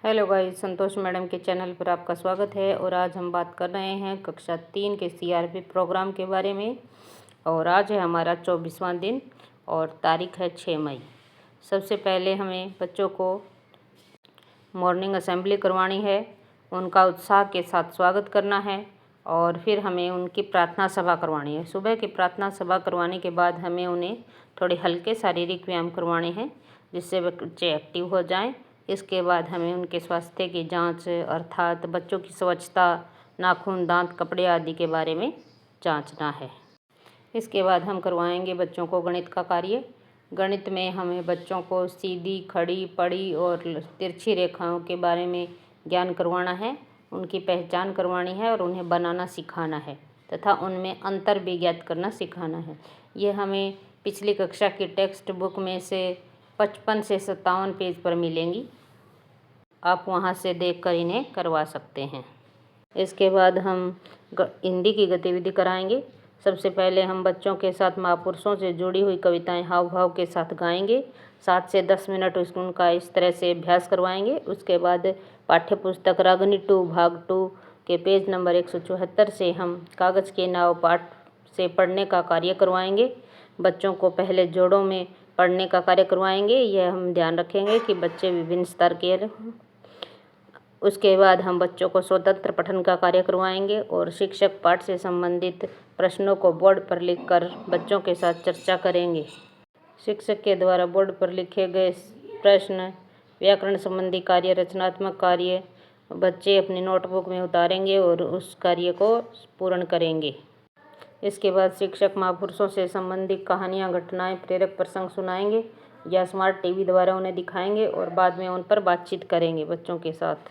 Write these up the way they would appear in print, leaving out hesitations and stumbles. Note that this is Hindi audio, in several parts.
हेलो गाइस, संतोष मैडम के चैनल पर आपका स्वागत है। और आज हम बात कर रहे हैं कक्षा 3 के सीआरपी प्रोग्राम के बारे में। और आज है हमारा 24वां दिन और तारीख है 6 मई। सबसे पहले हमें बच्चों को मॉर्निंग असेंबली करवानी है, उनका उत्साह के साथ स्वागत करना है और फिर हमें उनकी प्रार्थना सभा करवानी है। सुबह की प्रार्थना सभा करवाने के बाद हमें उन्हें थोड़े हल्के शारीरिक व्यायाम करवाने हैं जिससे बच्चे एक्टिव हो जाएं। इसके बाद हमें उनके स्वास्थ्य की जांच अर्थात बच्चों की स्वच्छता, नाखून, दांत, कपड़े आदि के बारे में जांचना है। इसके बाद हम करवाएंगे बच्चों को गणित का कार्य। गणित में हमें बच्चों को सीधी, खड़ी, पड़ी और तिरछी रेखाओं के बारे में ज्ञान करवाना है, उनकी पहचान करवानी है और उन्हें बनाना सिखाना है तथा उनमें अंतर भी ज्ञात करना सिखाना है। ये हमें पिछली कक्षा की टेक्स्ट बुक में से 55 से 57 पेज पर मिलेंगी। आप वहां से देखकर इन्हें करवा सकते हैं। इसके बाद हम हिंदी की गतिविधि कराएंगे। सबसे पहले हम बच्चों के साथ महापुरुषों से जुड़ी हुई कविताएं हाव भाव के साथ गाएंगे। 7 से 10 मिनट उनका इस तरह से अभ्यास करवाएंगे। उसके बाद पाठ्य पुस्तक रागनी 2 भाग 2 के पेज नंबर 174 से हम कागज़ के नाव पाठ से पढ़ने का कार्य करवाएंगे। बच्चों को पहले जोड़ों में पढ़ने का कार्य करवाएंगे। यह हम ध्यान रखेंगे कि बच्चे विभिन्न स्तर के हों। उसके बाद हम बच्चों को स्वतंत्र पठन का कार्य करवाएंगे और शिक्षक पाठ से संबंधित प्रश्नों को बोर्ड पर लिखकर बच्चों के साथ चर्चा करेंगे। शिक्षक के द्वारा बोर्ड पर लिखे गए प्रश्न, व्याकरण संबंधी कार्य, रचनात्मक कार्य बच्चे अपनी नोटबुक में उतारेंगे और उस कार्य को पूर्ण करेंगे। इसके बाद शिक्षक महापुरुषों से संबंधित कहानियाँ, घटनाएं, प्रेरक प्रसंग सुनाएंगे या स्मार्ट टीवी द्वारा उन्हें दिखाएंगे और बाद में उन पर बातचीत करेंगे बच्चों के साथ।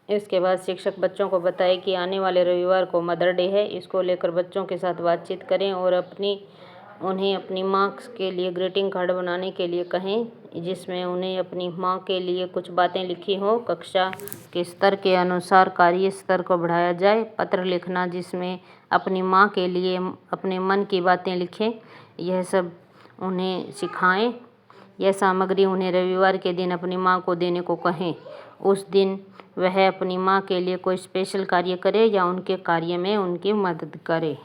इसके बाद शिक्षक बच्चों को बताए कि आने वाले रविवार को मदर डे है। इसको लेकर बच्चों के साथ बातचीत करें और उन्हें अपनी माँ के लिए ग्रीटिंग कार्ड बनाने के लिए कहें जिसमें उन्हें अपनी माँ के लिए कुछ बातें लिखी हों। कक्षा के स्तर के अनुसार कार्य स्तर को बढ़ाया जाए। पत्र लिखना जिसमें अपनी माँ के लिए अपने मन की बातें लिखें, यह सब उन्हें सिखाएं। यह सामग्री उन्हें रविवार के दिन अपनी माँ को देने को कहें। उस दिन वह अपनी माँ के लिए कोई स्पेशल कार्य करे या उनके कार्य में उनकी मदद करे।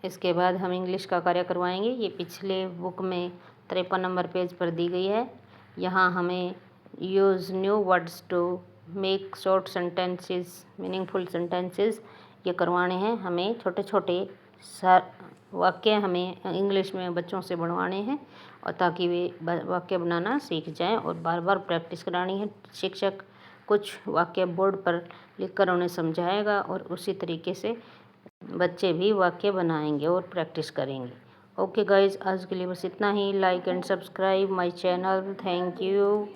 इसके बाद हम इंग्लिश का कार्य करवाएंगे। ये पिछले बुक में 53 नंबर पेज पर दी गई है। यहाँ हमें use new words to make short sentences meaningful sentences ये करवाने हैं। हमें छोटे छोटे वाक्य हमें इंग्लिश में बच्चों से बनवाने हैं और ताकि वे वाक्य बनाना सीख जाएं और बार बार प्रैक्टिस करानी है। शिक्षक कुछ वाक्य बोर्ड पर लिखकर उन्हें समझाएगा और उसी तरीके से बच्चे भी वाक्य बनाएंगे और प्रैक्टिस करेंगे। ओके गाइज, आज के लिए बस इतना ही। Like and subscribe my channel. Thank you.